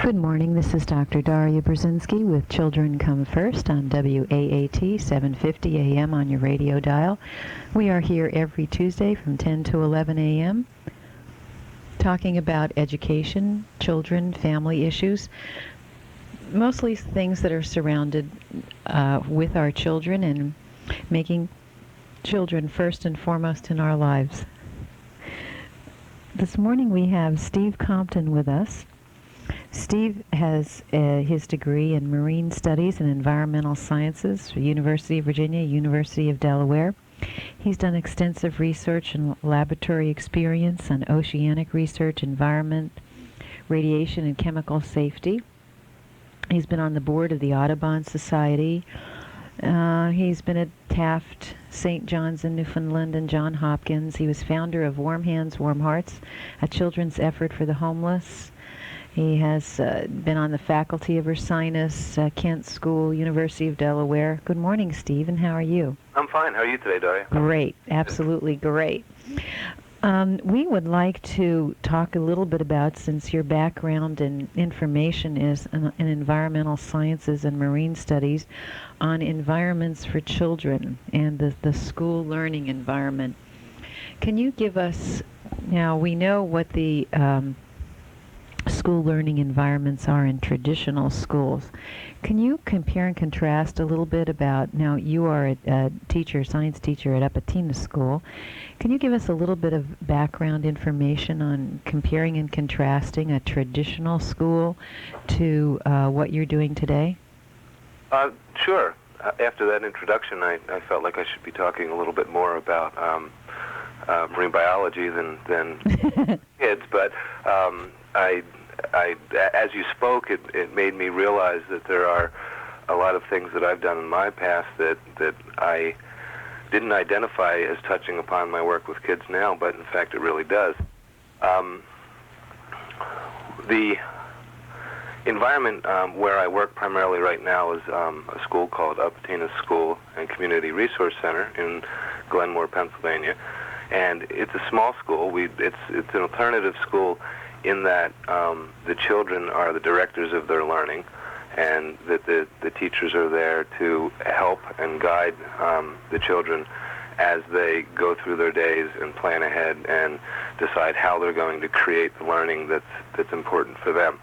Good morning. This is Dr. Daria Brzezinski with Children Come First on WAAT 750 AM on your radio dial. We are here every Tuesday from 10 to 11 a.m. talking about education, children, family issues, mostly things that are surrounded with our children and making children first and foremost in our lives. This morning we have Steve Compton with us. Steve has his degree in Marine Studies and Environmental Sciences from University of Virginia, University of Delaware. He's done extensive research and laboratory experience on oceanic research, environment, radiation, and chemical safety. He's been on the board of the Audubon Society. He's been at Taft, St. John's in Newfoundland, and Johns Hopkins. He was founder of Warm Hands, Warm Hearts, a children's effort for the homeless. He has been on the faculty of Ursinus, Kent School, University of Delaware. Good morning, Steve, and how are you? I'm fine. How are you today, Daria? Great. Absolutely great. We would like to talk a little bit about, since your background and information is in environmental sciences and marine studies, on environments for children and the school learning environment. Can you give us, now we know what the school learning environments are in traditional schools. Can you compare and contrast a little bit about, now you are a teacher, science teacher at Apatina School. Can you give us a little bit of background information on comparing and contrasting a traditional school to what you're doing today? Sure. After that introduction, I felt like I should be talking a little bit more about marine biology than kids, but as you spoke, it made me realize that there are a lot of things that I've done in my past that I didn't identify as touching upon my work with kids now, but in fact it really does. The environment where I work primarily right now is a school called Apatina School and Community Resource Center in Glenmore, Pennsylvania. And it's a small school. It's an alternative school in that the children are the directors of their learning, and that the teachers are there to help and guide the children as they go through their days and plan ahead and decide how they're going to create the learning that's important for them.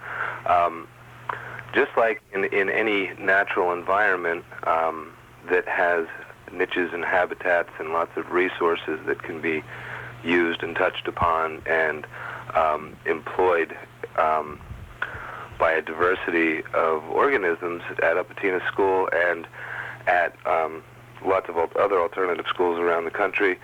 Just like in any natural environment that has niches and habitats and lots of resources that can be used and touched upon and employed by a diversity of organisms at Apatina School and at lots of other alternative schools around the country.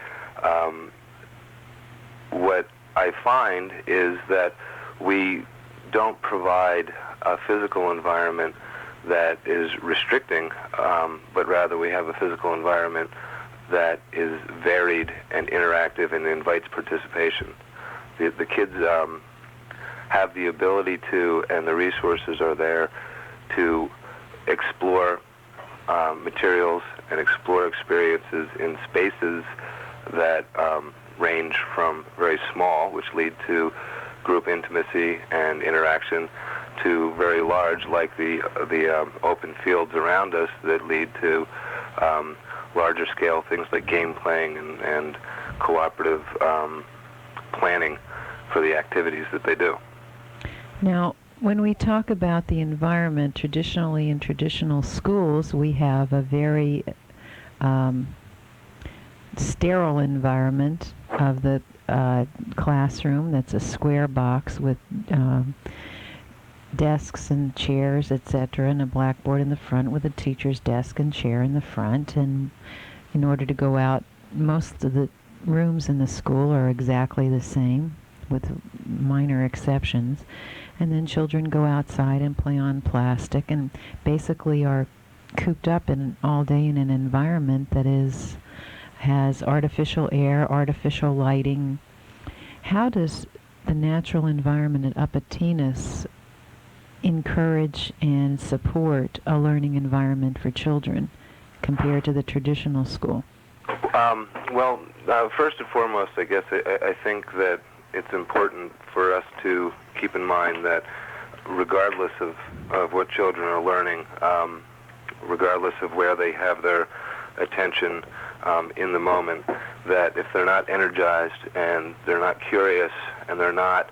What I find is that we don't provide a physical environment that is restricting, but rather we have a physical environment that is varied and interactive and invites participation. The kids have the ability to, and the resources are there to explore materials and explore experiences in spaces that range from very small, which lead to group intimacy and interaction, to very large, like the open fields around us that lead to larger scale things like game playing and cooperative planning for the activities that they do. Now, when we talk about the environment, traditionally in traditional schools, we have a very sterile environment of the classroom. That's a square box with desks and chairs, etc., and a blackboard in the front with a teacher's desk and chair in the front. And in order to go out, most of the rooms in the school are exactly the same, with minor exceptions. And then children go outside and play on plastic and basically are cooped up all day in an environment that has artificial air, artificial lighting. How does the natural environment at Apatinas encourage and support a learning environment for children compared to the traditional school? First and foremost, I guess I think that it's important for us to keep in mind that regardless of what children are learning, regardless of where they have their attention in the moment, that if they're not energized and they're not curious and they're not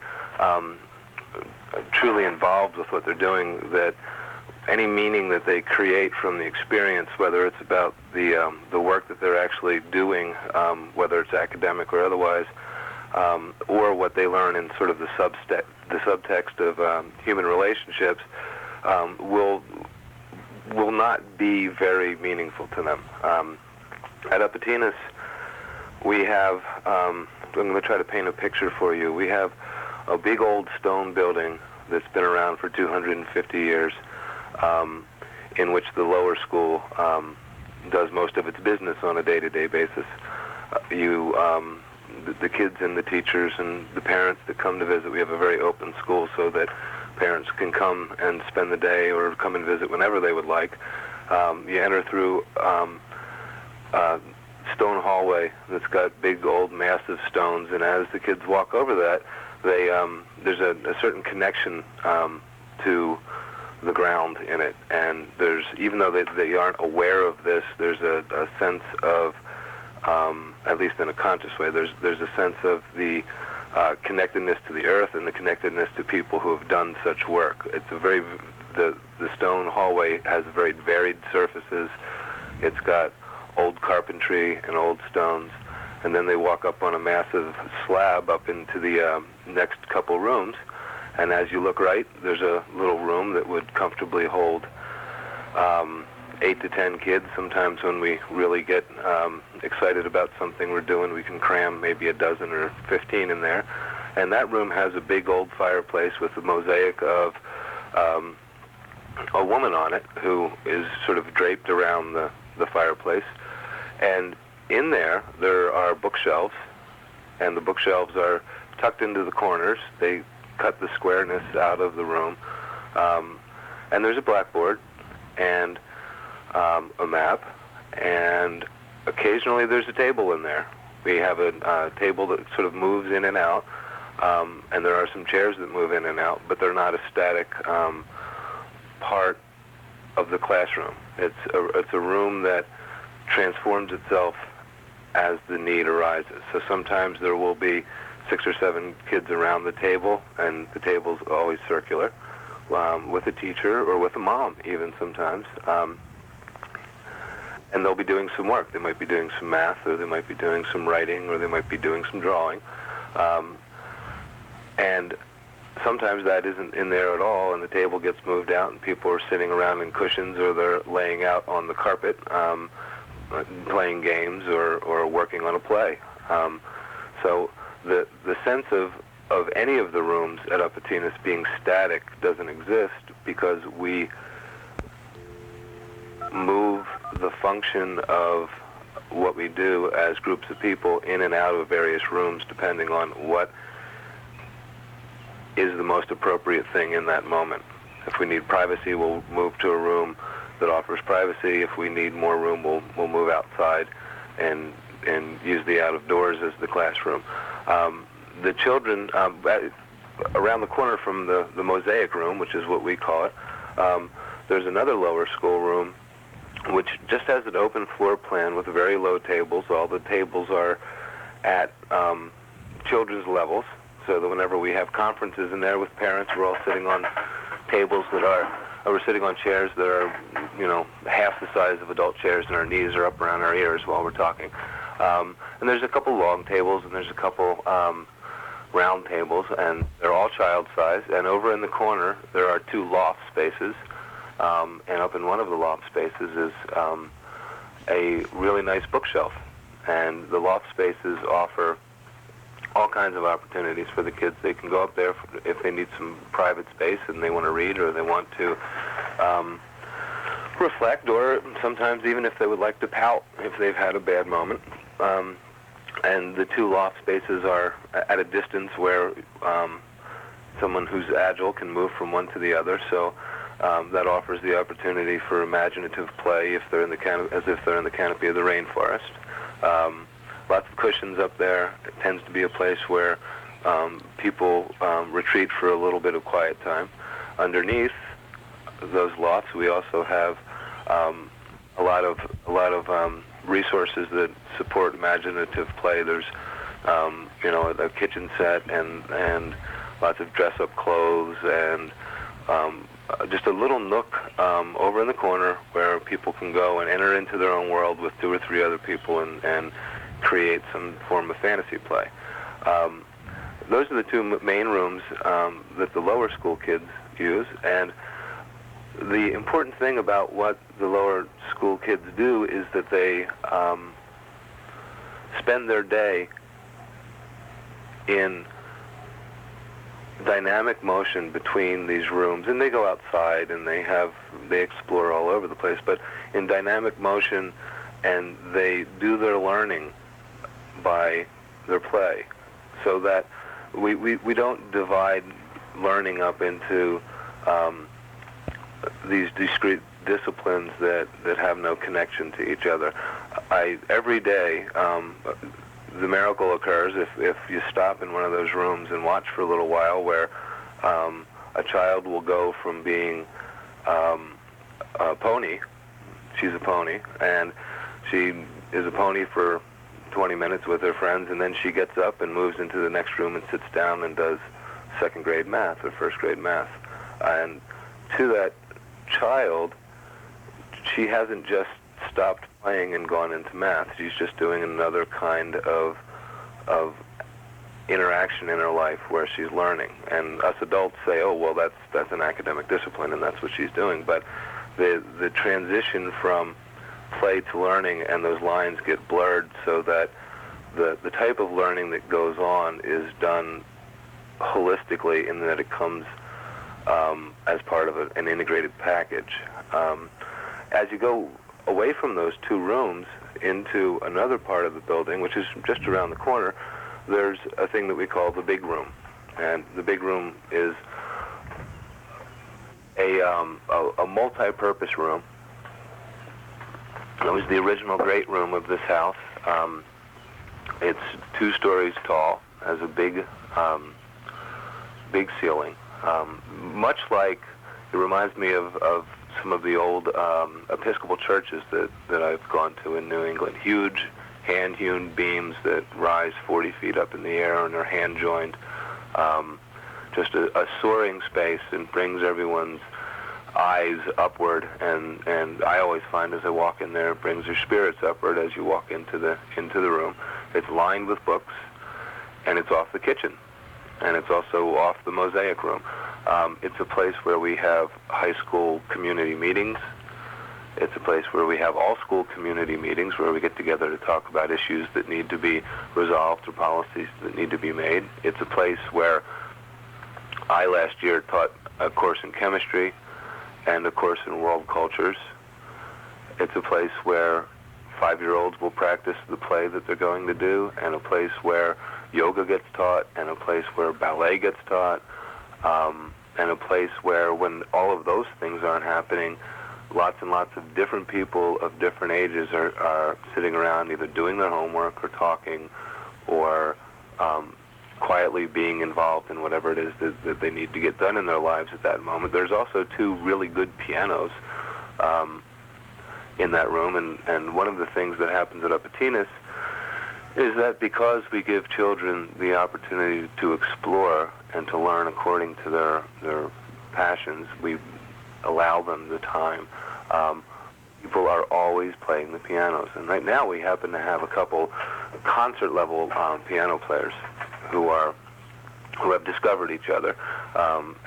truly involved with what they're doing, that any meaning that they create from the experience, whether it's about the work that they're actually doing, whether it's academic or otherwise, or what they learn in sort of the subtext of human relationships, will not be very meaningful to them. At Upatinas, we have, I'm going to try to paint a picture for you. We have a big old stone building that's been around for 250 years, in which the lower school does most of its business on a day-to-day basis. The kids and the teachers and the parents that come to visit, we have a very open school so that parents can come and spend the day or come and visit whenever they would like. You enter through a stone hallway that's got big, old, massive stones, and as the kids walk over that, there's a certain connection to the ground in it, and there's, even though they aren't aware of this, there's a sense of, at least in a conscious way, there's a sense of the connectedness to the earth and the connectedness to people who have done such work. It's the stone hallway has very varied surfaces. It's got old carpentry and old stones, and then they walk up on a massive slab up into the next couple rooms, and as you look right, there's a little room that would comfortably hold 8 to 10 kids. Sometimes when we really get excited about something we're doing, we can cram maybe a dozen or 15 in there. And that room has a big old fireplace with a mosaic of a woman on it who is sort of draped around the fireplace. And in there are bookshelves, and the bookshelves are tucked into the corners. They cut the squareness out of the room. And there's a blackboard and a map, and occasionally there's a table in there. We have a table that sort of moves in and out, and there are some chairs that move in and out, but they're not a static part of the classroom. It's a room that transforms itself as the need arises. So sometimes there will be 6 or 7 kids around the table, and the table's always circular, with a teacher or with a mom even sometimes. And they'll be doing some work. They might be doing some math, or they might be doing some writing, or they might be doing some drawing. And sometimes that isn't in there at all, and the table gets moved out, and people are sitting around in cushions, or they're laying out on the carpet, playing games or working on a play. So the sense of any of the rooms at Upatinas being static doesn't exist, because we move the function of what we do as groups of people in and out of various rooms depending on what is the most appropriate thing in that moment. If we need privacy, we'll move to a room that offers privacy. If we need more room, we'll move outside and use the out of doors as the classroom. The children, around the corner from the mosaic room, which is what we call it, there's another lower school room which just has an open floor plan with very low tables. All the tables are at children's levels, so that whenever we have conferences in there with parents, we're all sitting on tables we're sitting on chairs that are, half the size of adult chairs, and our knees are up around our ears while we're talking. And there's a couple long tables, and there's a couple round tables, and they're all child-size. And over in the corner, there are 2 loft spaces, and up in one of the loft spaces is a really nice bookshelf. And the loft spaces offer all kinds of opportunities for the kids. They can go up there if they need some private space and they want to read, or they want to reflect, or sometimes even if they would like to pout if they've had a bad moment. And the 2 loft spaces are at a distance where someone who's agile can move from one to the other, so that offers the opportunity for imaginative play if they're in the as if they're in the canopy of the rainforest. Lots of cushions up there. It tends to be a place where people retreat for a little bit of quiet time. underneath those lots, we also have a lot of resources that support imaginative play. There's a kitchen set and lots of dress-up clothes and just a little nook over in the corner where people can go and enter into their own world with 2 or 3 other people and create some form of fantasy play. Those are the 2 main rooms that the lower school kids use, and the important thing about what the lower school kids do is that they spend their day in dynamic motion between these rooms, and they go outside and they explore all over the place, but in dynamic motion, and they do their learning by their play, so that we don't divide learning up into these discrete disciplines that have no connection to each other. Every day, the miracle occurs if you stop in one of those rooms and watch for a little while, where a child will go from being a pony, she's a pony, and she is a pony for 20 minutes with her friends, and then she gets up and moves into the next room and sits down and does 2nd grade math or 1st grade math. And to that child, she hasn't just stopped playing and gone into math. She's just doing another kind of interaction in her life where she's learning. And us adults say, oh, well, that's an academic discipline, and that's what she's doing. But the transition from play to learning, and those lines get blurred, so that the type of learning that goes on is done holistically, in that it comes as part of an integrated package. As you go away from those 2 rooms into another part of the building, which is just around the corner, there's a thing that we call the big room. And the big room is a multi-purpose room. It was the original great room of this house. It's 2 stories tall, has a big ceiling. Much like, it reminds me of some of the old Episcopal churches that I've gone to in New England. Huge hand-hewn beams that rise 40 feet up in the air and are hand-joined. Just a soaring space, and brings everyone's eyes upward, and I always find as I walk in there, it brings your spirits upward as you walk into the room. It's lined with books, and it's off the kitchen, and it's also off the mosaic room. It's a place where we have high school community meetings. It's a place where we have all school community meetings where we get together to talk about issues that need to be resolved or policies that need to be made. It's a place where I last year taught a course in chemistry and a course in world cultures. It's a place where 5-year-olds will practice the play that they're going to do, and a place where yoga gets taught, and a place where ballet gets taught, and a place where, when all of those things aren't happening, lots and lots of different people of different ages are sitting around either doing their homework or talking or quietly being involved in whatever it is that they need to get done in their lives at that moment. There's also 2 really good pianos in that room, and one of the things that happens at Upatinas is that because we give children the opportunity to explore and to learn according to their passions, we allow them the time. People are always playing the pianos, and right now we happen to have a couple concert-level piano players who have discovered each other,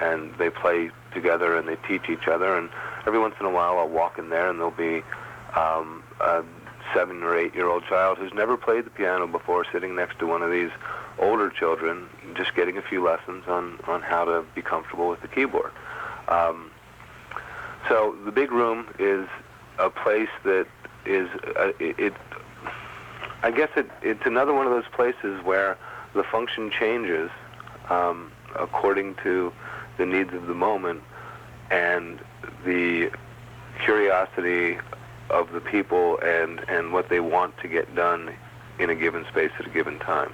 and they play together and they teach each other. And every once in a while, I'll walk in there, and there'll be a 7 or 8-year-old child who's never played the piano before, sitting next to one of these older children, just getting a few lessons on how to be comfortable with the keyboard. So the big room is a place that is I guess it's another one of those places where the function changes according to the needs of the moment and the curiosity of the people and what they want to get done in a given space at a given time.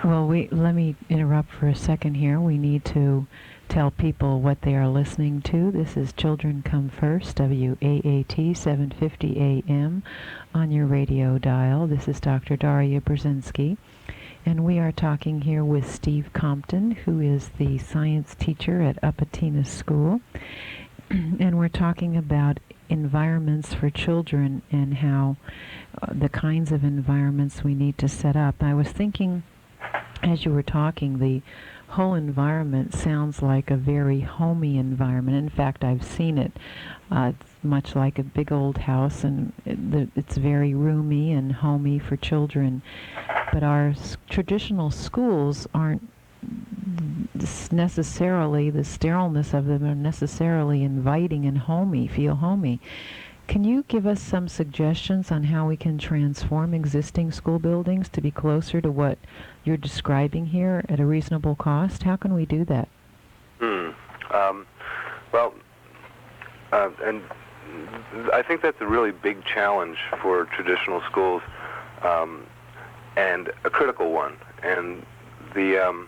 Well, let me interrupt for a second here. We need to tell people what they are listening to. This is Children Come First, WAAT 750 AM on your radio dial. This is Dr. Daria Brzezinski, and we are talking here with Steve Compton, who is the science teacher at Upatina School, and we're talking about environments for children and how the kinds of environments we need to set up. I was thinking, as you were talking, the whole environment sounds like a very homey environment. In fact, I've seen it. It's much like a big old house, and it's very roomy and homey for children. But our traditional schools aren't necessarily, the sterileness of them are necessarily inviting and homey, feel homey. Can you give us some suggestions on how we can transform existing school buildings to be closer to what you're describing here at a reasonable cost? How can we do that? And I think that's a really big challenge for traditional schools, and a critical one. And the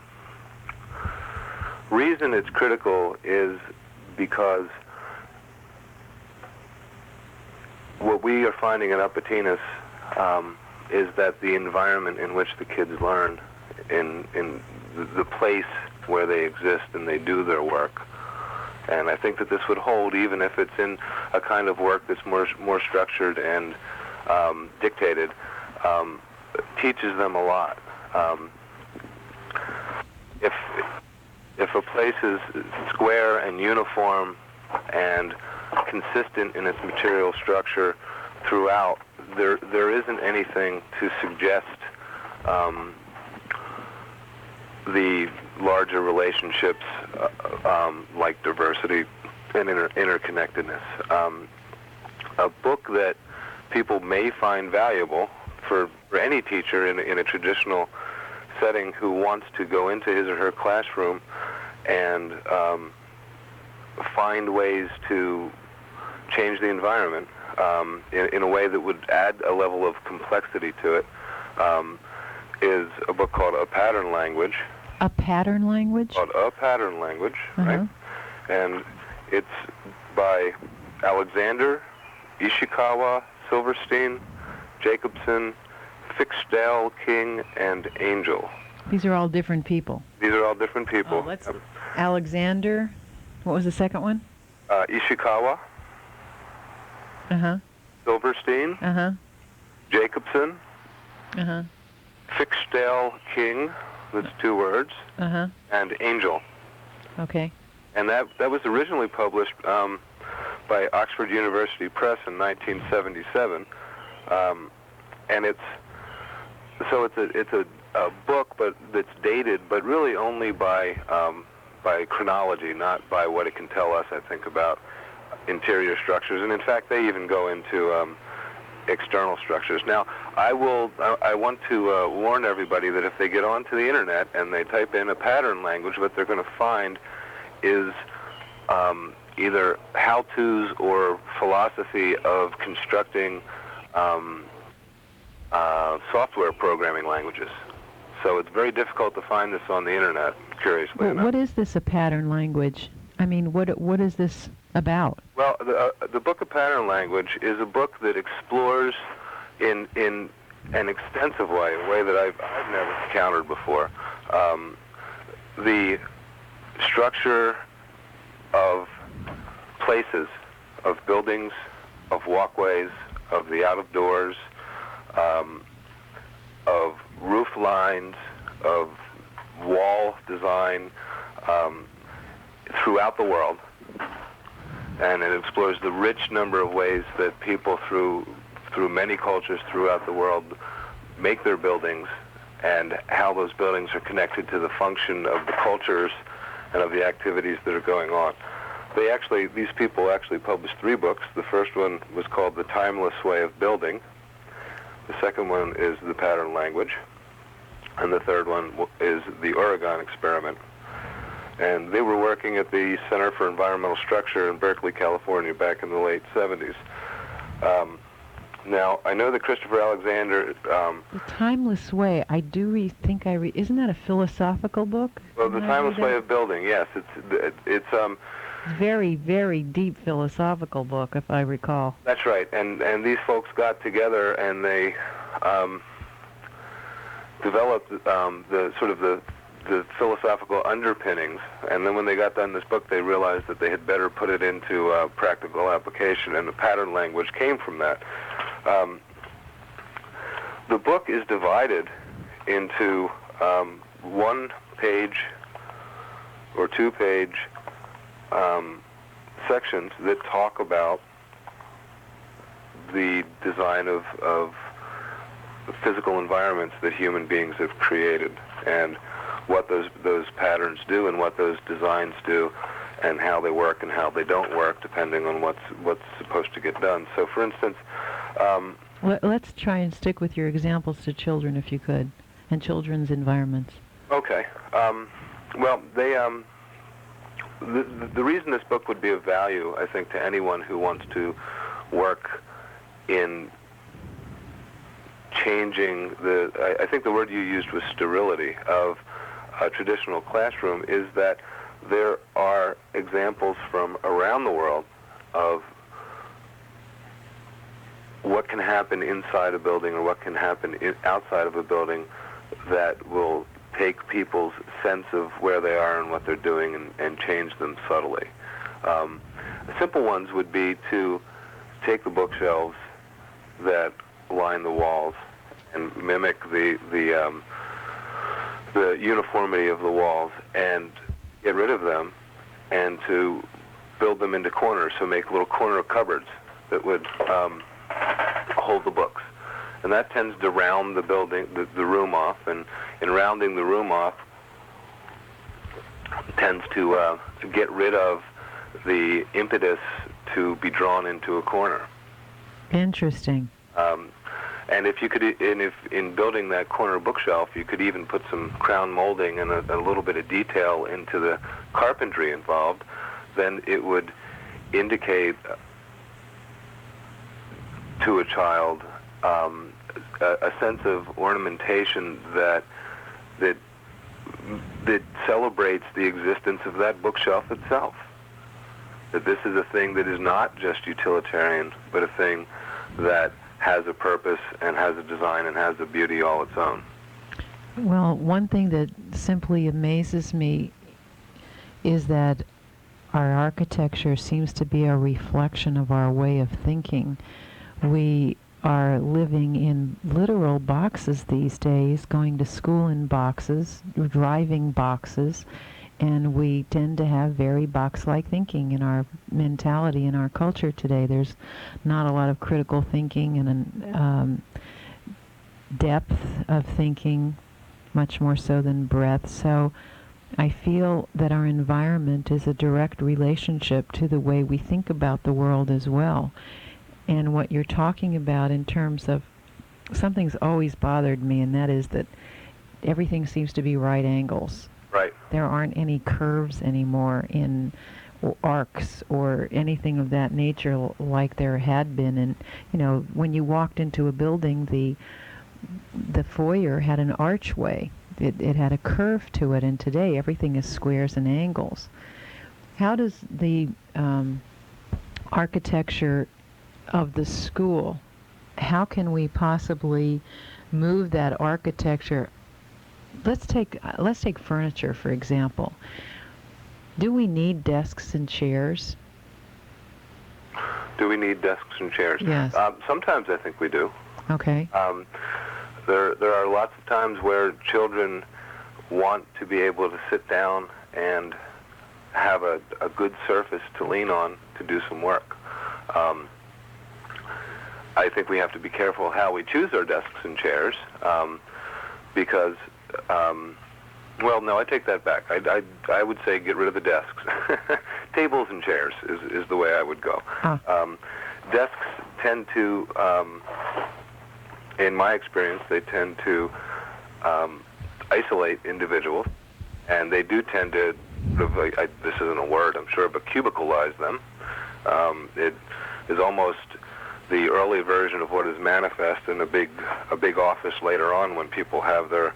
reason it's critical is because what we are finding at Upatinas is that the environment in which the kids learn, in the place where they exist and they do their work, and I think that this would hold even if it's in a kind of work that's more structured and dictated, teaches them a lot. If a place is square and uniform and consistent in its material structure throughout, there isn't anything to suggest the larger relationships like diversity and interconnectedness. A book that people may find valuable for any teacher in a traditional setting who wants to go into his or her classroom and find ways to change the environment in a way that would add a level of complexity to it, is a book called A Pattern Language. A pattern language? Called A Pattern Language, right? And it's by Alexander, Ishikawa, Silverstein, Jacobson, Fixdale, King, and Angel. These are all different people. These are all different people. Alexander, what was the second one? Ishikawa. Silverstein. Jacobson. Fixdale, King. That's two words. And Angel. Okay. And that was originally published by Oxford University Press in 1977, and it's a book, but that's dated, but really only by chronology, not by what it can tell us, I think, about interior structures. And in fact, they even go into external structures. Now, I want to warn everybody that if they get onto the internet and they type in a pattern language, what they're going to find is either how-tos or philosophy of constructing software programming languages. So it's very difficult to find this on the internet, curiously enough. What is this, a pattern language? I mean, what is this about? Well, the book of Pattern Language is a book that explores in an extensive way, a way that I've never encountered before, the structure of places, of buildings, of walkways, of the out-of-doors, of roof lines, of wall design throughout the world. And it explores the rich number of ways that people through many cultures throughout the world make their buildings, and how those buildings are connected to the function of the cultures and of the activities that are going on. These people actually published 3 books. The first one was called The Timeless Way of Building. The second one is The Pattern Language. And the third one is The Oregon Experiment. And they were working at the Center for Environmental Structure in Berkeley, California, back in the late 70s. Now, I know that Christopher Alexander... The Timeless Way, I do think I read... Isn't that a philosophical book? Well, The Timeless Way of Building, yes. It's very, very deep philosophical book, if I recall. That's right. And these folks got together and they developed the sort of the philosophical underpinnings. And then when they got done this book, they realized that they had better put it into practical application, and the pattern language came from that. The book is divided into one-page or two-page sections that talk about the design of physical environments that human beings have created, and what those patterns do, and what those designs do, and how they work and how they don't work, depending on what's supposed to get done. So, for instance, let's try and stick with your examples to children, if you could, and children's environments. Okay. Well, they the reason this book would be of value, I think, to anyone who wants to work in changing I think the word you used was sterility of a traditional classroom, is that there are examples from around the world of what can happen inside a building or what can happen outside of a building that will take people's sense of where they are and what they're doing and change them subtly. Simple ones would be to take the bookshelves that line the walls and mimic the uniformity of the walls and get rid of them, and to build them into corners, so make little corner cupboards that would hold the books. And that tends to round the building, the room off, and in rounding the room off tends to get rid of the impetus to be drawn into a corner. Interesting. And if you could, if in building that corner bookshelf, you could even put some crown molding and a little bit of detail into the carpentry involved, then it would indicate to a child a sense of ornamentation that celebrates the existence of that bookshelf itself. That this is a thing that is not just utilitarian, but a thing that has a purpose and has a design and has a beauty all its own. Well, one thing that simply amazes me is that our architecture seems to be a reflection of our way of thinking. We are living in literal boxes these days, going to school in boxes, driving boxes, and we tend to have very box-like thinking in our mentality in our culture today. There's not a lot of critical thinking and depth of thinking, much more so than breadth. So I feel that our environment is a direct relationship to the way we think about the world as well. And what you're talking about in terms of, something's always bothered me, and that is that everything seems to be right angles. Right. There aren't any curves anymore in arcs or anything of that nature like there had been. And, you know, when you walked into a building, the foyer had an archway. It had a curve to it, and today everything is squares and angles. How does the architecture of the school, how can we possibly move that architecture? Let's take furniture, for example. Do we need desks and chairs? Do we need desks and chairs? Yes. Sometimes I think we do. Okay. There are lots of times where children want to be able to sit down and have a good surface to lean on to do some work. I think we have to be careful how we choose our desks and chairs, because, well, no, I take that back. I would say get rid of the desks. Tables and chairs is the way I would go. Desks tend to, in my experience, they tend to isolate individuals, and they do tend to, this isn't a word, I'm sure, but cubicleize them. It is almost the early version of what is manifest in a big office later on when people have their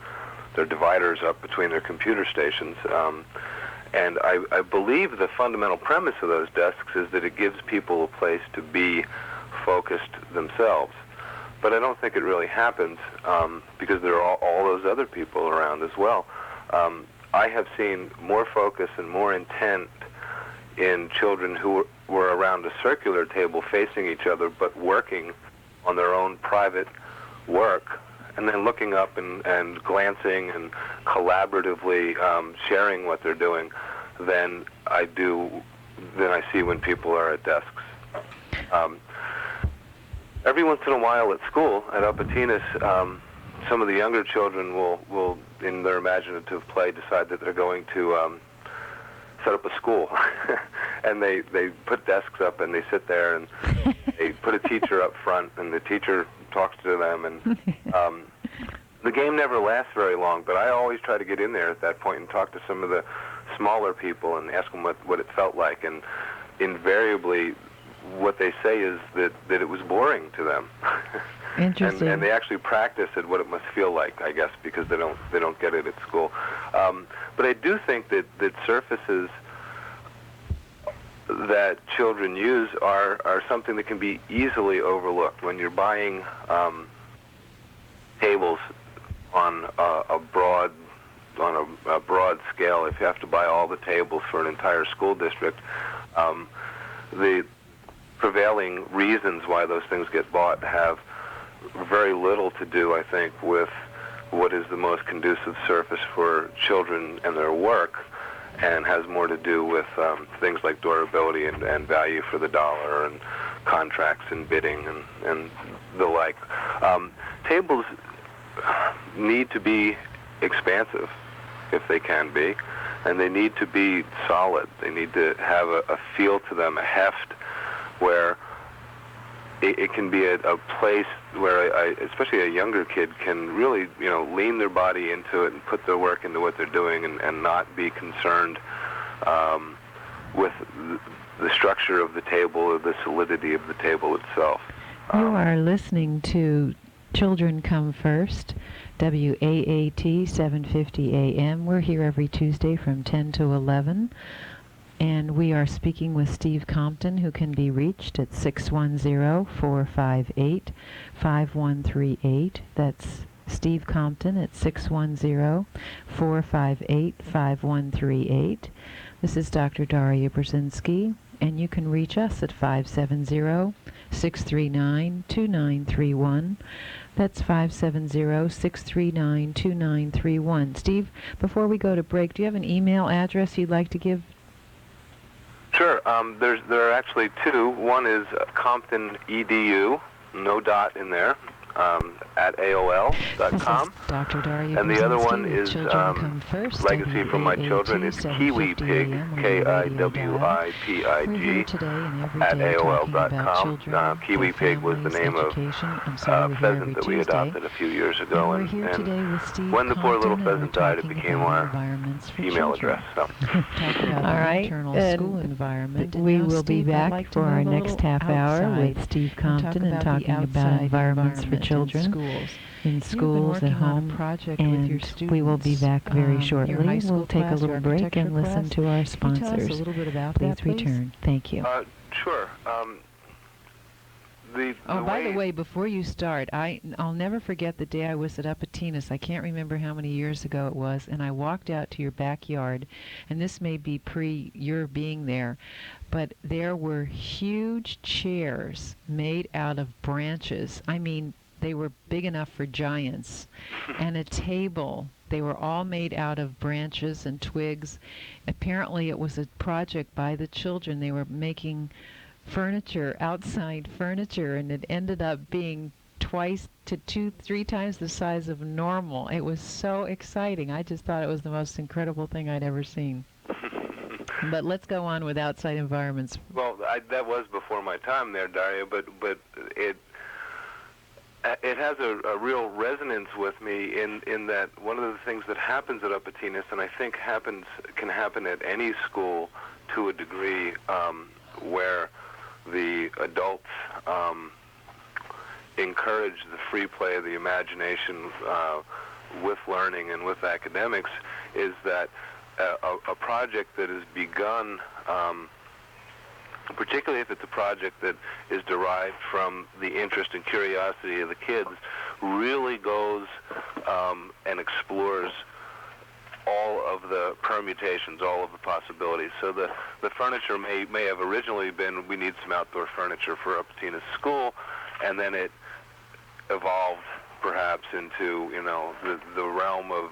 dividers up between their computer stations. And I believe the fundamental premise of those desks is that it gives people a place to be focused themselves. But I don't think it really happens because there are all those other people around as well. I have seen more focus and more intent in children who were around a circular table facing each other but working on their own private work, and then looking up and glancing and collaboratively sharing what they're doing than I see when people are at desks. Every once in a while at school, at Upatinas, some of the younger children will, in their imaginative play, decide that they're going to set up a school. And they put desks up and they sit there and they put a teacher up front and the teacher talks to them. And the game never lasts very long, but I always try to get in there at that point and talk to some of the smaller people and ask them what it felt like. And invariably, what they say is that it was boring to them. Interesting. and they actually practice at what it must feel like, I guess, because they don't get it at school. But I do think that surfaces that children use are something that can be easily overlooked. When you're buying tables on a broad scale, if you have to buy all the tables for an entire school district, the prevailing reasons why those things get bought have very little to do, I think, with what is the most conducive surface for children and their work, and has more to do with things like durability and value for the dollar and contracts and bidding and the like. Tables need to be expansive, if they can be, and they need to be solid. They need to have a feel to them, a heft, where it can be a place where especially a younger kid can really, lean their body into it and put their work into what they're doing and not be concerned with the structure of the table or the solidity of the table itself. You are listening to Children Come First, WAAT 750 AM. We're here every Tuesday from 10 to 11. And we are speaking with Steve Compton, who can be reached at 610-458-5138. That's Steve Compton at 610-458-5138. This is Dr. Daria Brzezinski, and you can reach us at 570-639-2931. That's 570-639-2931. Steve, before we go to break, do you have an email address you'd like to give? Sure. There are actually two. One is Compton EDU, no dot in there, at AOL.com. Dr. Daria and the other one is Legacy from My Children is Kiwi Pig, KIWIPIG, at AOL.com. Kiwi Pig was the name of a pheasant that we adopted a few years ago, and when the poor little pheasant died, it became our email address. So. All right. We will be back for our next half hour with Steve Compton and talking about environments for children in schools, at home, and we will be back very shortly. We'll take a little break and listen to our sponsors. Please return. Thank you. Sure. By the way, before you start, I'll never forget the day I was at Upatinas. I can't remember how many years ago it was, and I walked out to your backyard, and this may be pre your being there, but there were huge chairs made out of branches. I mean, they were big enough for giants, and a table. They were all made out of branches and twigs. Apparently it was a project by the children. They were making furniture, outside furniture, and it ended up being twice to 3 times the size of normal. It was so exciting. I just thought it was the most incredible thing I'd ever seen. But let's go on with outside environments. Well, that was before my time there, Daria, but it has a real resonance with me in that one of the things that happens at Upatinas, and I think can happen at any school to a degree, where the adults encourage the free play of the imagination with learning and with academics is that a project that is begun, particularly if it's a project that is derived from the interest and curiosity of the kids, really goes and explores all of the permutations, all of the possibilities. So the furniture may have originally been, we need some outdoor furniture for Uptina's school, and then it evolved perhaps into, the realm of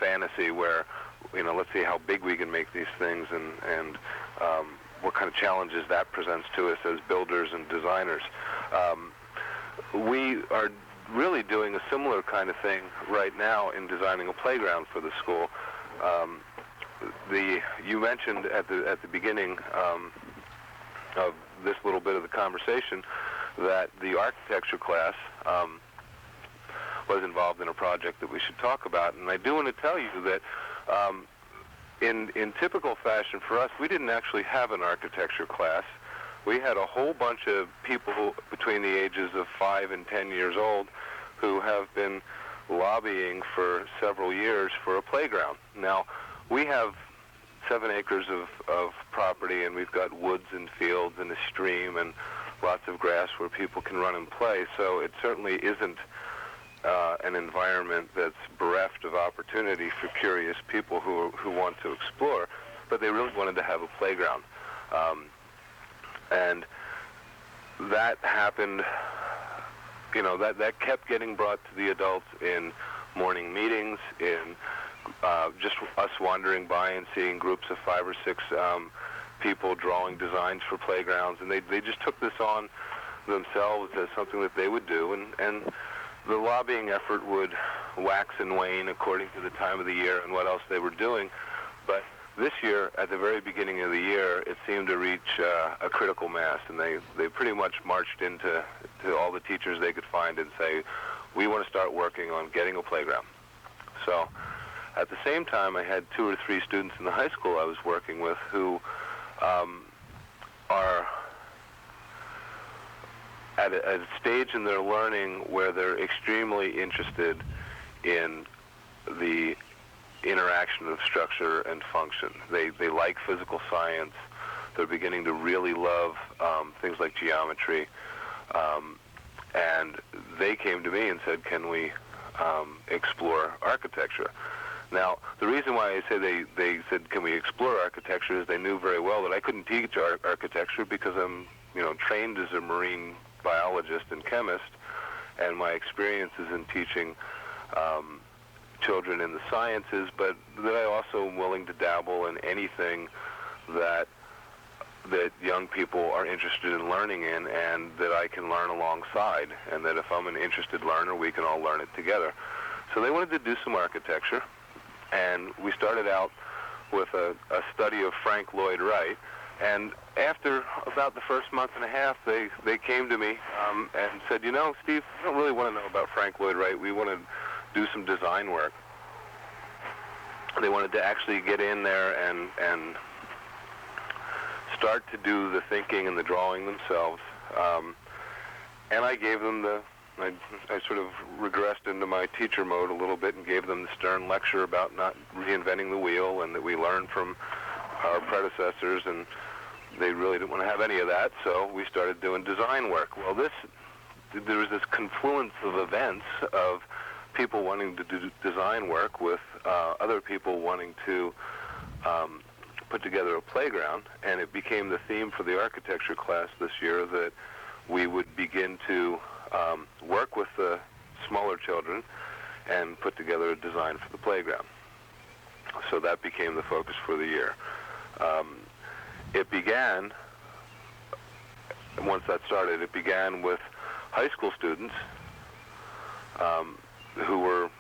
fantasy where, let's see how big we can make these things and what kind of challenges that presents to us as builders and designers. We are really doing a similar kind of thing right now in designing a playground for the school. You mentioned at the beginning of this little bit of the conversation that the architecture class was involved in a project that we should talk about, and I do want to tell you that in typical fashion for us, we didn't actually have an architecture class. We had a whole bunch of people between the ages of 5 and 10 years old who have been lobbying for several years for a playground. Now, we have 7 acres of property, and we've got woods and fields and a stream and lots of grass where people can run and play, so it certainly isn't an environment that's bereft of opportunity for curious people who want to explore, but they really wanted to have a playground. And that happened, that kept getting brought to the adults in morning meetings, in just us wandering by and seeing groups of 5 or 6 people drawing designs for playgrounds, and they just took this on themselves as something that they would do, and the lobbying effort would wax and wane according to the time of the year and what else they were doing. But this year, at the very beginning of the year, it seemed to reach a critical mass, and they pretty much marched into all the teachers they could find and say, we want to start working on getting a playground. So at the same time, I had 2 or 3 students in the high school I was working with who are at a stage in their learning where they're extremely interested in the interaction of structure and function. They like physical science. They're beginning to really love things like geometry. And they came to me and said, can we explore architecture? Now, the reason why I say they said, can we explore architecture, is they knew very well that I couldn't teach architecture because I'm trained as a marine biologist and chemist, and my experience is in teaching children in the sciences, but that I also am willing to dabble in anything that young people are interested in learning in, and that I can learn alongside, and that if I'm an interested learner, we can all learn it together. So they wanted to do some architecture, and we started out with a study of Frank Lloyd Wright. And after about the first month and a half, they came to me and said, Steve, I don't really want to know about Frank Lloyd Wright. We want to do some design work. They wanted to actually get in there and start to do the thinking and the drawing themselves. And I gave them I sort of regressed into my teacher mode a little bit and gave them the stern lecture about not reinventing the wheel and that we learned from our predecessors, and they really didn't want to have any of that, so we started doing design work. Well, there was this confluence of events of people wanting to do design work with other people wanting to put together a playground, and it became the theme for the architecture class this year that we would begin to work with the smaller children and put together a design for the playground. So that became the focus for the year. It began, once that started, it began with high school students who were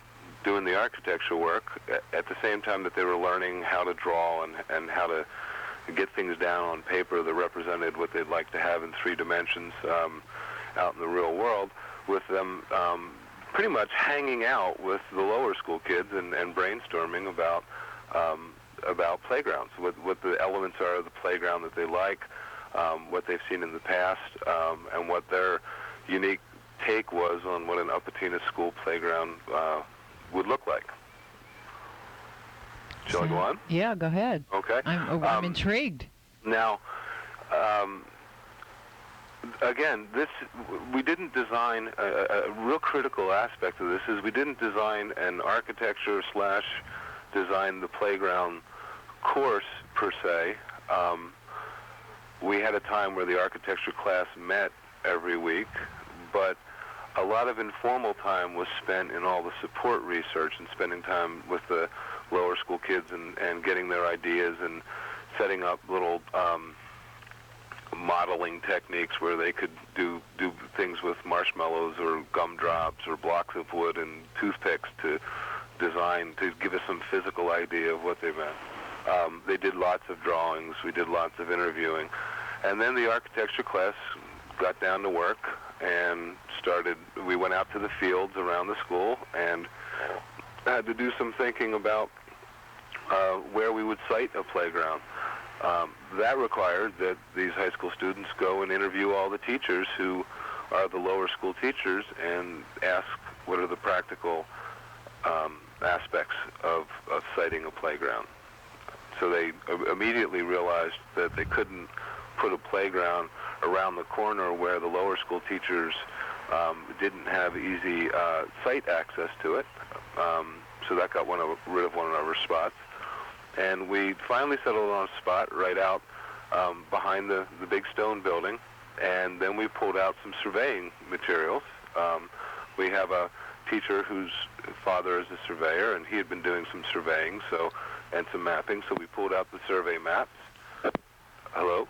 doing the architecture work at the same time that they were learning how to draw and how to get things down on paper that represented what they'd like to have in 3 dimensions out in the real world, with them pretty much hanging out with the lower school kids and brainstorming about playgrounds, what the elements are of the playground that they like, what they've seen in the past, and what their unique take was on what an Upatena school playground would look like. Shall I go on? Yeah, go ahead. Okay. I'm intrigued. Now, again, we didn't design, a real critical aspect of this is we didn't design an architecture / design the playground course per se. We had a time where the architecture class met every week, but a lot of informal time was spent in all the support research and spending time with the lower school kids and getting their ideas and setting up little modeling techniques where they could do things with marshmallows or gumdrops or blocks of wood and toothpicks to design, to give us some physical idea of what they meant. They did lots of drawings. We did lots of interviewing. And then the architecture class got down to work and we went out to the fields around the school and had to do some thinking about where we would site a playground. That required that these high school students go and interview all the teachers who are the lower school teachers and ask what are the practical aspects of siting a playground. So they immediately realized that they couldn't put a playground around the corner where the lower school teachers didn't have easy site access to it. So that got rid of one of our spots. And we finally settled on a spot right out behind the big stone building. And then we pulled out some surveying materials. We have a teacher whose father is a surveyor, and he had been doing some surveying and some mapping. So we pulled out the survey maps. Hello?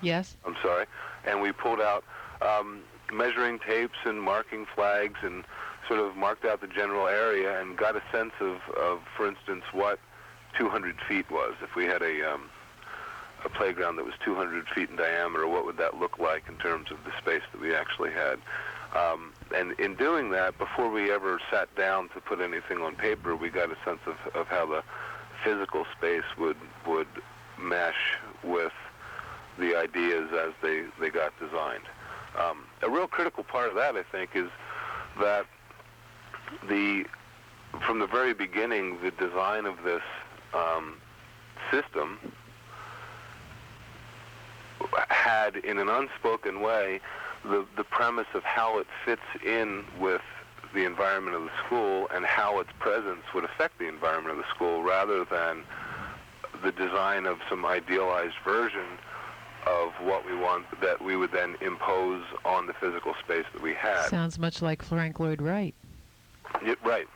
Yes. I'm sorry. And we pulled out measuring tapes and marking flags and sort of marked out the general area and got a sense of for instance, what 200 feet was. If we had a playground that was 200 feet in diameter, what would that look like in terms of the space that we actually had? And in doing that, before we ever sat down to put anything on paper, we got a sense of how the physical space would mesh with the ideas as they got designed. A real critical part of that, I think, is that from the very beginning, the design of this system had, in an unspoken way, the premise of how it fits in with the environment of the school and how its presence would affect the environment of the school, rather than the design of some idealized version of what we want that we would then impose on the physical space that we had. Sounds much like Frank Lloyd Wright. Yeah, right.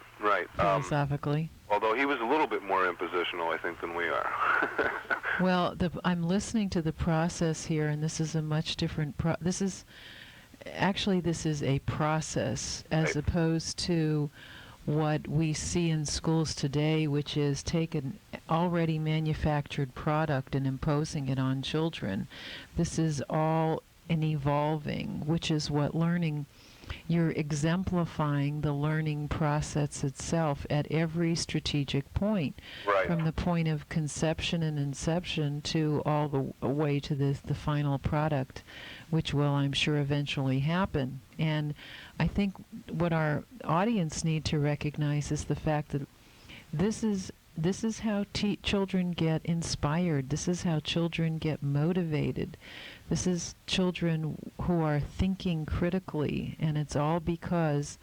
Philosophically. Although he was a little bit more impositional, I think, than we are. Well, I'm listening to the process here, and this is a much different this is a process as opposed to what we see in schools today, which is take an already manufactured product and imposing it on children. This is all an evolving, which is what learning, you're exemplifying the learning process itself at every strategic point, right, from the point of conception and inception to all the way to the final product, which will, I'm sure, eventually happen. And I think what our audience need to recognize is the fact that this is how children get inspired. This is how children get motivated. This is children who are thinking critically, and it's all because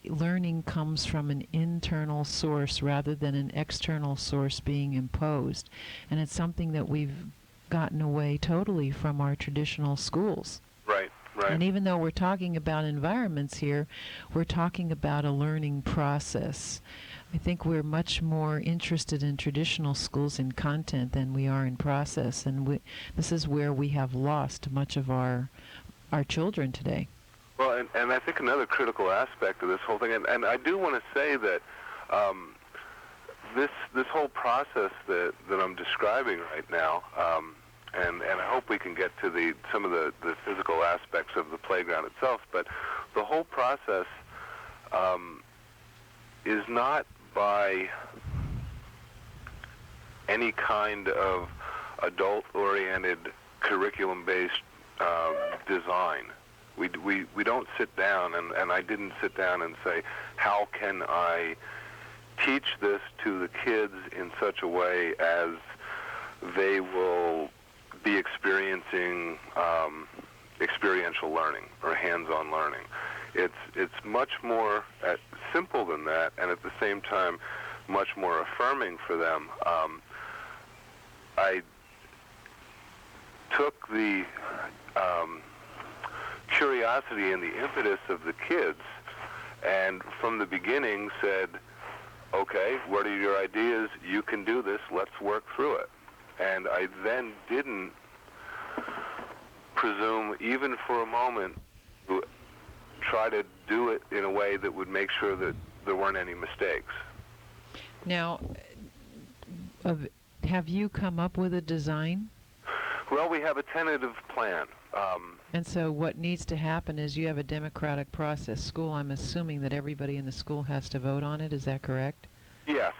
learning comes from an internal source rather than an external source being imposed. And it's something that we've gotten away totally from our traditional schools. Right. And even though we're talking about environments here, we're talking about a learning process. I think we're much more interested in traditional schools in content than we are in process, and this is where we have lost much of our children today. Well, and I think another critical aspect of this whole thing, and I do want to say that this whole process that I'm describing right now, and I hope we can get to some of the physical aspects of the playground itself, but the whole process is not by any kind of adult-oriented curriculum-based design. We don't sit down, and I didn't sit down and say, how can I teach this to the kids in such a way as they will be experiencing experiential learning or hands-on learning. It's much more simple than that, and at the same time, much more affirming for them. I took the curiosity and the impetus of the kids, and from the beginning said, okay, what are your ideas? You can do this. Let's work through it. And I then didn't presume, even for a moment, to try to do it in a way that would make sure that there weren't any mistakes. Now, have you come up with a design? Well, we have a tentative plan. And so what needs to happen is you have a democratic process. School, I'm assuming that everybody in the school has to vote on it. Is that correct? Yes,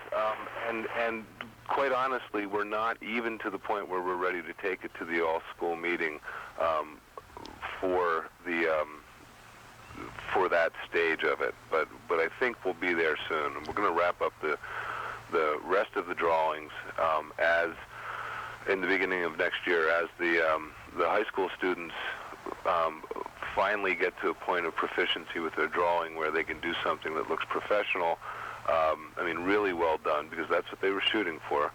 and quite honestly, we're not even to the point where we're ready to take it to the all-school meeting for that stage of it. But I think we'll be there soon, and we're going to wrap up the rest of the drawings as in the beginning of next year, as the high school students finally get to a point of proficiency with their drawing where they can do something that looks professional. Really well done, because that's what they were shooting for.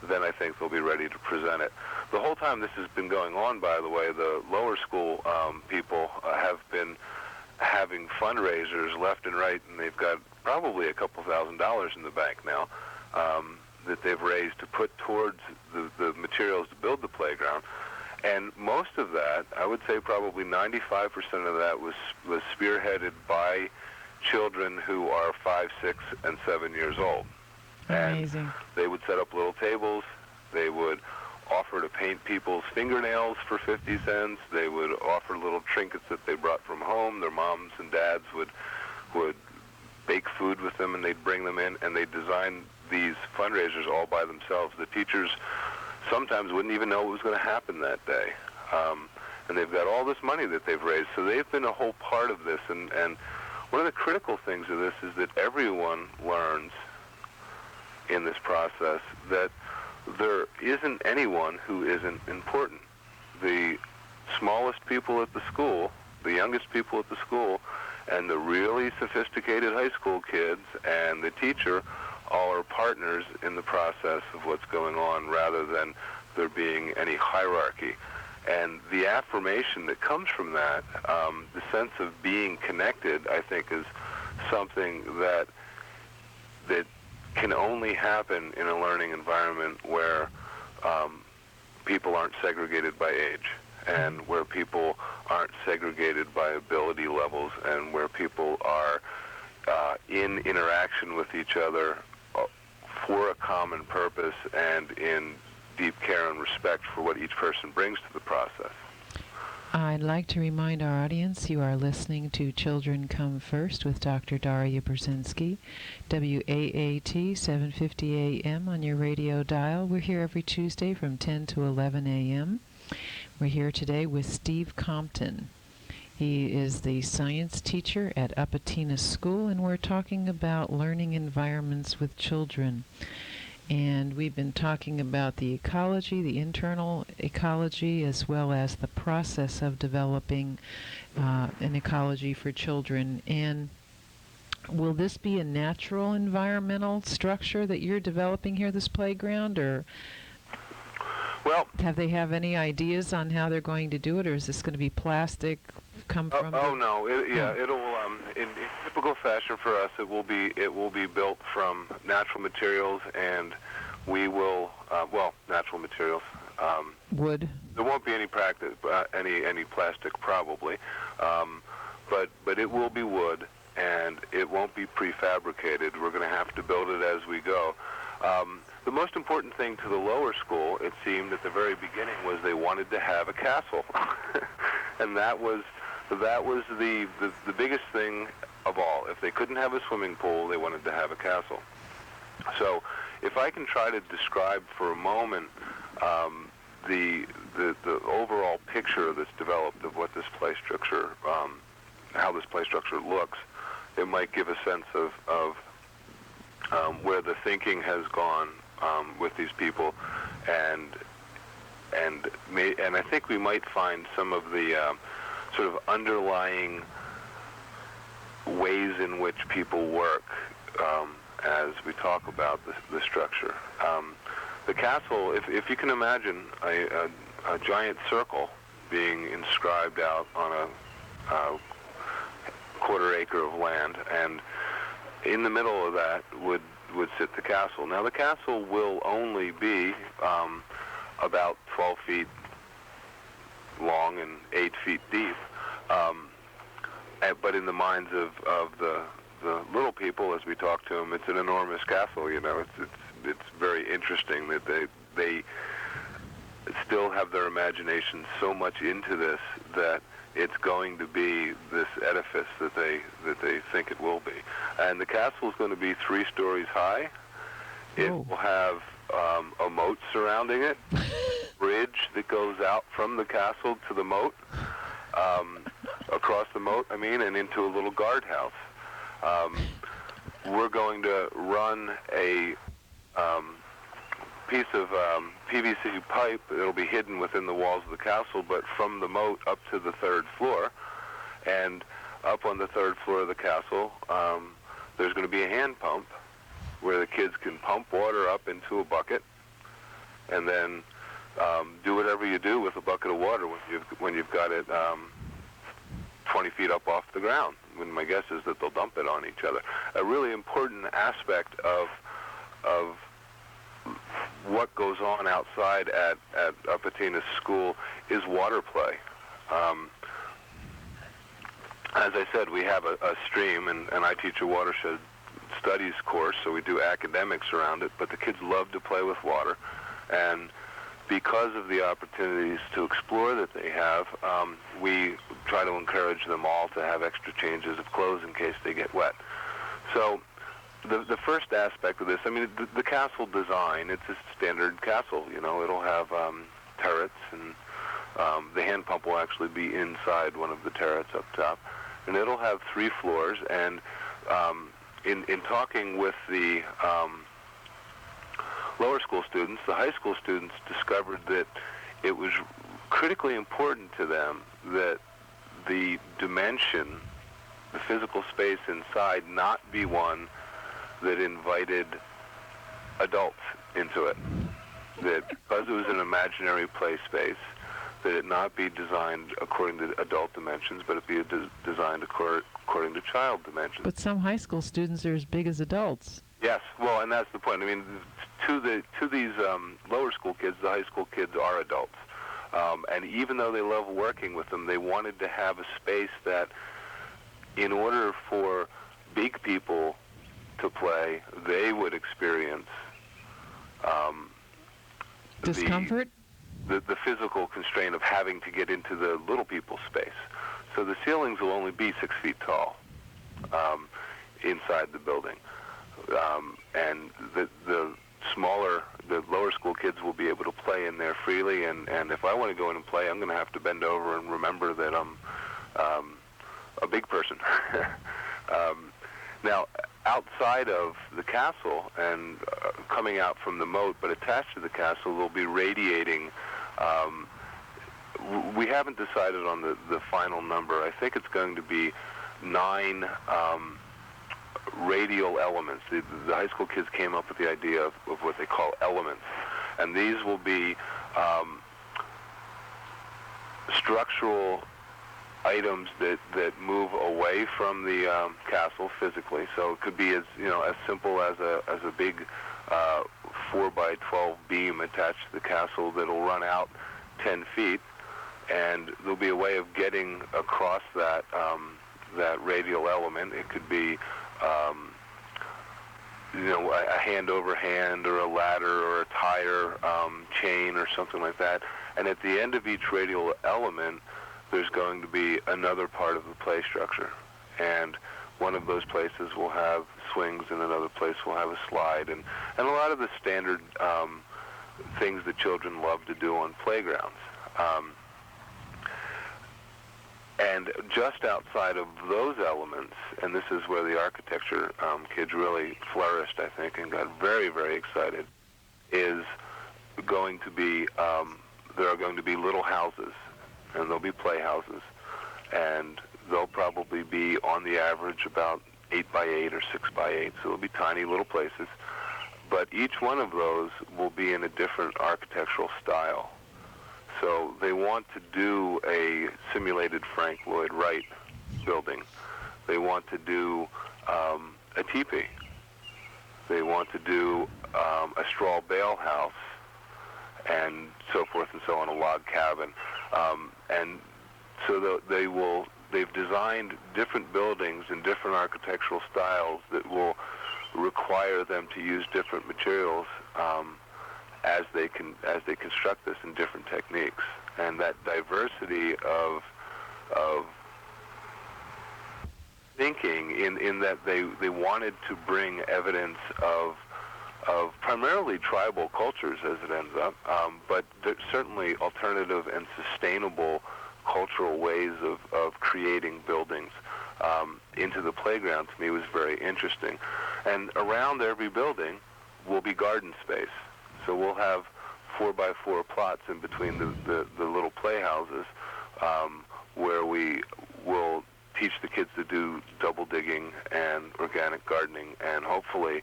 Then I think they'll be ready to present it. The whole time this has been going on, by the way, the lower school people have been having fundraisers left and right, and they've got probably a couple $1,000s in the bank now that they've raised to put towards the materials to build the playground. And most of that, I would say probably 95% of that was spearheaded by children who are 5, 6, and 7 years old. Amazing. And they would set up little tables. They would offer to paint people's fingernails for 50 cents. They would offer little trinkets that they brought from home. Their moms and dads would bake food with them, and they'd bring them in, and they'd design these fundraisers all by themselves. The teachers sometimes wouldn't even know what was going to happen that day. And they've got all this money that they've raised. So they've been a whole part of this, and one of the critical things of this is that everyone learns in this process that there isn't anyone who isn't important. The smallest people at the school, the youngest people at the school, and the really sophisticated high school kids and the teacher all are partners in the process of what's going on, rather than there being any hierarchy. And the affirmation that comes from that, the sense of being connected, I think, is something that can only happen in a learning environment where people aren't segregated by age, and where people aren't segregated by ability levels, and where people are in interaction with each other for a common purpose and in deep care and respect for what each person brings to the process. I'd like to remind our audience you are listening to Children Come First with Dr. Daria Brzezinski, WAAT 750 AM on your radio dial. We're here every Tuesday from 10 to 11 a.m. We're here today with Steve Compton. He is the science teacher at Upatina School, and we're talking about learning environments with children. And we've been talking about the ecology, the internal ecology, as well as the process of developing an ecology for children. And will this be a natural environmental structure that you're developing here, this playground, or well, have they any ideas on how they're going to do it, or is this going to be plastic? No, it'll in typical fashion for us. It will be built from natural materials, and we will natural materials. Wood. There won't be any plastic probably, but it will be wood, and it won't be prefabricated. We're going to have to build it as we go. The most important thing to the lower school, it seemed at the very beginning, was they wanted to have a castle, and that was the biggest thing of all. If they couldn't have a swimming pool, they wanted to have a castle. So if I can try to describe for a moment the overall picture that's developed of what this play structure, how this play structure looks, it might give a sense of where the thinking has gone with these people, and I think we might find some of the sort of underlying ways in which people work as we talk about the structure. The castle, if you can imagine a giant circle being inscribed out on a quarter acre of land, and in the middle of that would sit the castle. Now the castle will only be about 12 feet long and 8 feet deep, but in the minds of the little people, as we talk to them, it's an enormous castle. You know, it's very interesting that they still have their imagination so much into this that it's going to be this edifice that they think it will be. And the castle is going to be 3 stories high. It will have a moat surrounding it, bridge that goes out from the castle to the moat, across the moat, and into a little guardhouse. We're going to run a piece of PVC pipe that'll be hidden within the walls of the castle, but from the moat up to the 3rd floor. And up on the 3rd floor of the castle, there's going to be a hand pump where the kids can pump water up into a bucket, and then do whatever you do with a bucket of water when you've got it 20 feet up off the ground. And my guess is that they'll dump it on each other. A really important aspect of what goes on outside at Upatina's school is water play. As I said, we have a stream, and I teach a watershed studies course, so we do academics around it, but the kids love to play with water. And because of the opportunities to explore that they have, we try to encourage them all to have extra changes of clothes in case they get wet. So the first aspect of this, the castle design, it's a standard castle. You know, it'll have turrets, and the hand pump will actually be inside one of the turrets up top. And it'll have 3 floors, and in talking with the lower school students, the high school students discovered that it was critically important to them that the dimension, the physical space inside, not be one that invited adults into it. That because it was an imaginary play space, that it not be designed according to adult dimensions, but it be designed according to child dimensions. But some high school students are as big as adults. Yes, well, and that's the point. To these lower school kids, the high school kids are adults. And even though they love working with them, they wanted to have a space that, in order for big people to play, they would experience discomfort? The physical constraint of having to get into the little people's space. So the ceilings will only be 6 feet tall inside the building. And the lower school kids will be able to play in there freely, and if I want to go in and play, I'm going to have to bend over and remember that I'm a big person. Now, outside of the castle and coming out from the moat, but attached to the castle, they'll be radiating. We haven't decided on the final number. I think it's going to be 9 radial elements. The high school kids came up with the idea of what they call elements, and these will be structural items that move away from the castle physically. So it could be as simple as a big 4x12 beam attached to the castle that'll run out 10 feet, and there'll be a way of getting across that radial element. It could be a hand over hand, or a ladder, or a tire chain, or something like that. And at the end of each radial element, there's going to be another part of the play structure. And one of those places will have swings, and another place will have a slide. And a lot of the standard things that children love to do on playgrounds. And just outside of those elements, and this is where the architecture kids really flourished, I think, and got very, very excited, is going to be, there are going to be little houses, and there'll be playhouses, and they'll probably be, on the average, about 8 by 8 or 6 by 8, so they'll be tiny little places. But each one of those will be in a different architectural style. So they want to do a simulated Frank Lloyd Wright building. They want to do a teepee. They want to do a straw bale house, and so forth and so on, a log cabin. And so they've designed different buildings in different architectural styles that will require them to use different materials as they construct this in different techniques. And that diversity of thinking in that they wanted to bring evidence of primarily tribal cultures, as it ends up, but certainly alternative and sustainable cultural ways of creating buildings into the playground, to me, was very interesting. And around every building will be garden space. So we'll have 4x4 plots in between the little playhouses where we will teach the kids to do double digging and organic gardening, and hopefully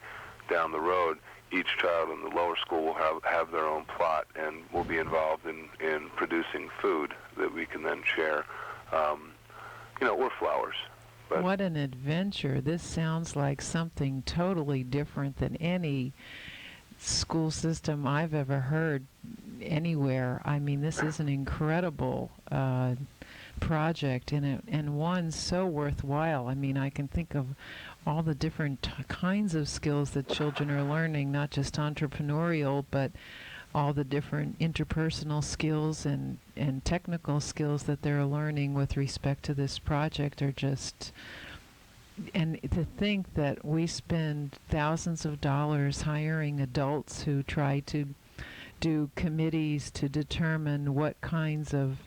down the road each child in the lower school will have their own plot and will be involved in producing food that we can then share, or flowers. But what an adventure. This sounds like something totally different than any school system I've ever heard anywhere. I mean, this is an incredible project, and one so worthwhile. I mean, I can think of all the different kinds of skills that children are learning, not just entrepreneurial, but all the different interpersonal skills and technical skills that they're learning with respect to this project are just... And to think that we spend thousands of dollars hiring adults who try to do committees to determine what kinds of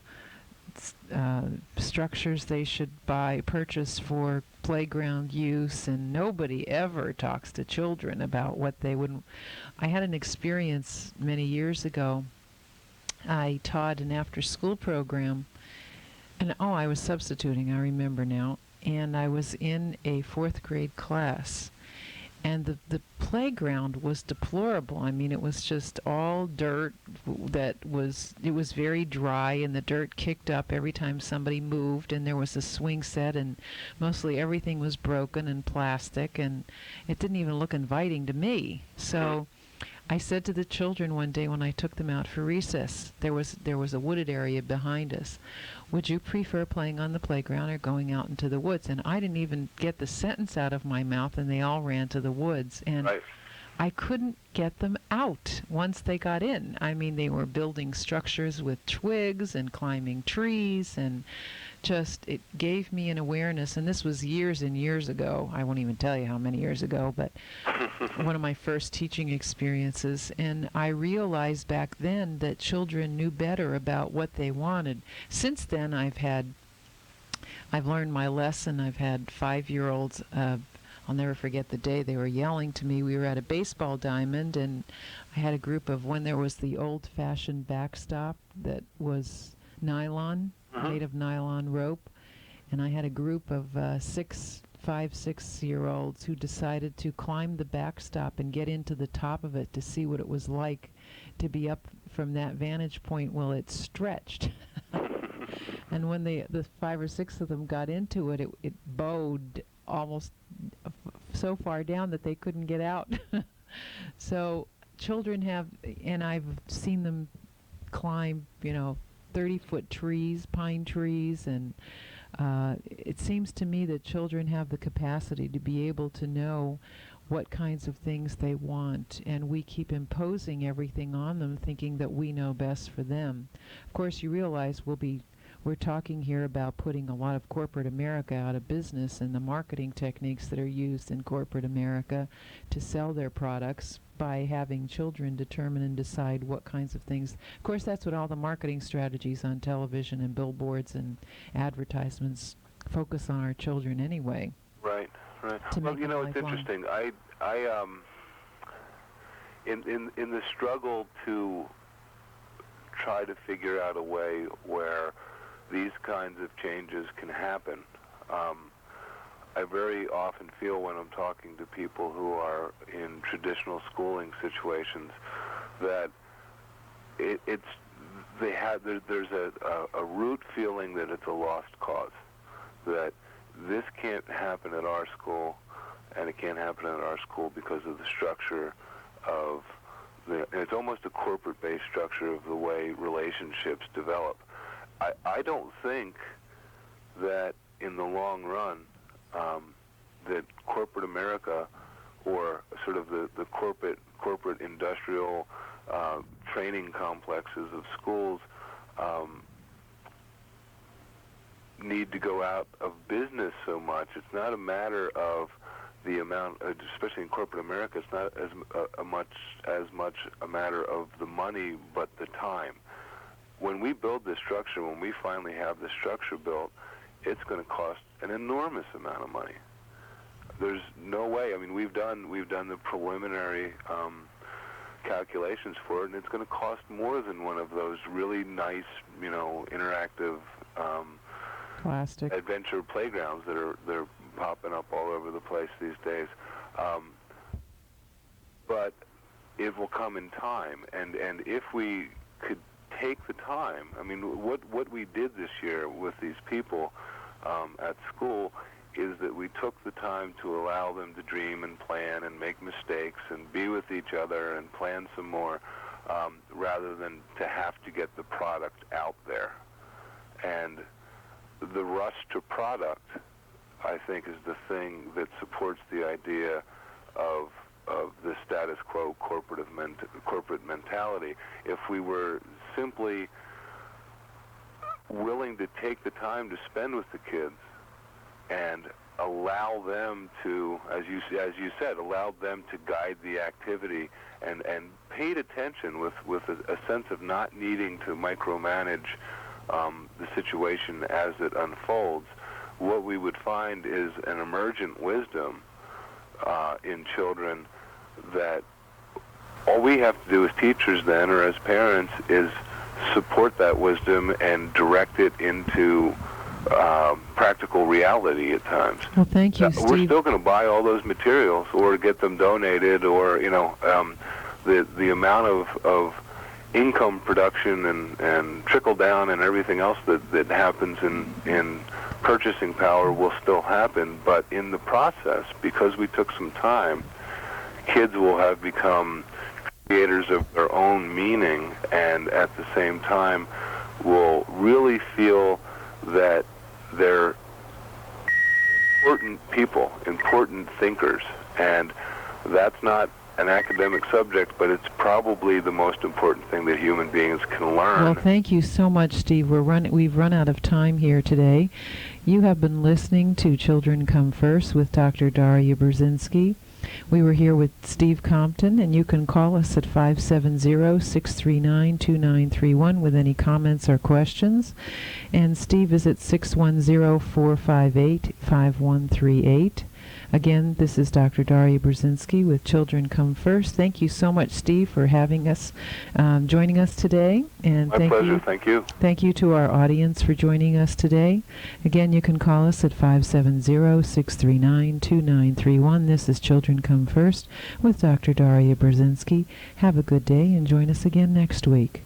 structures they should purchase for playground use, and nobody ever talks to children about what they would. I had an experience many years ago. I taught an after-school program, and I was substituting, I remember now, and I was in a 4th grade class. And the playground was deplorable. I mean, it was just all dirt it was very dry, and the dirt kicked up every time somebody moved, and there was a swing set, and mostly everything was broken and plastic, and it didn't even look inviting to me. So I said to the children one day when I took them out for recess, there was a wooded area behind us, would you prefer playing on the playground or going out into the woods? And I didn't even get the sentence out of my mouth, and they all ran to the woods. And right. I couldn't get them out once they got in. I mean, they were building structures with twigs and climbing trees, and just, it gave me an awareness. And this was years and years ago. I won't even tell you how many years ago, but one of my first teaching experiences. And I realized back then that children knew better about what they wanted. Since then, I've learned my lesson. I've had 5-year-olds, I'll never forget the day they were yelling to me. We were at a baseball diamond, and I had a group of, when there was the old-fashioned backstop that was nylon, made of nylon rope, and I had a group of 6-year-olds who decided to climb the backstop and get into the top of it to see what it was like to be up from that vantage point. Well, it stretched. And when the 5 or 6 of them got into it, it bowed almost so far down that they couldn't get out. So children have, and I've seen them climb, 30-foot trees, pine trees, and it seems to me that children have the capacity to be able to know what kinds of things they want, and we keep imposing everything on them, thinking that we know best for them. Of course, you realize we'll we're talking here about putting a lot of corporate America out of business and the marketing techniques that are used in corporate America to sell their products by having children determine and decide what kinds of things. Of course, that's what all the marketing strategies on television and billboards and advertisements focus on our children anyway. Right. Well, you know, it's interesting. In the struggle to try to figure out a way where these kinds of changes can happen, I very often feel when I'm talking to people who are in traditional schooling situations that there's a root feeling that it's a lost cause, that this can't happen at our school, and it can't happen at our school because of the structure of it's almost a corporate-based structure of the way relationships develop. I don't think that in the long run that corporate America or sort of the corporate industrial training complexes of schools need to go out of business so much. It's not a matter of the amount, especially in corporate America, it's not as much a matter of the money, but the time. When we build this structure, when we finally have the structure built, it's going to cost an enormous amount of money. There's no way. I mean, we've done the preliminary calculations for it, and it's going to cost more than one of those really nice, interactive plastic adventure playgrounds they're popping up all over the place these days. But it will come in time, and if we could take the time, I mean, what we did this year with these people at school is that we took the time to allow them to dream and plan and make mistakes and be with each other and plan some more, rather than to have to get the product out there. And the rush to product, I think, is the thing that supports the idea of the status quo corporate mentality. If we were simply willing to take the time to spend with the kids and allow them to, as you said, allow them to guide the activity and paid attention with a sense of not needing to micromanage the situation as it unfolds, what we would find is an emergent wisdom in children that all we have to do as teachers then, or as parents, is support that wisdom and direct it into practical reality at times. Well, thank you, Steve. We're still going to buy all those materials or get them donated, or the amount of income production and trickle down and everything else that happens in purchasing power will still happen. But in the process, because we took some time, kids will have become creators of their own meaning, and at the same time will really feel that they're important people, important thinkers. And that's not an academic subject, but it's probably the most important thing that human beings can learn. Well, thank you so much, Steve. We've run out of time here today. You have been listening to Children Come First with Dr. Daria Brzezinski. We were here with Steve Compton, and you can call us at 570-639-2931 with any comments or questions. And Steve is at 610-458-5138. Again, this is Dr. Daria Brzezinski with Children Come First. Thank you so much, Steve, for having us, joining us today. And My pleasure. Thank you. Thank you to our audience for joining us today. Again, you can call us at 570-639-2931. This is Children Come First with Dr. Daria Brzezinski. Have a good day and join us again next week.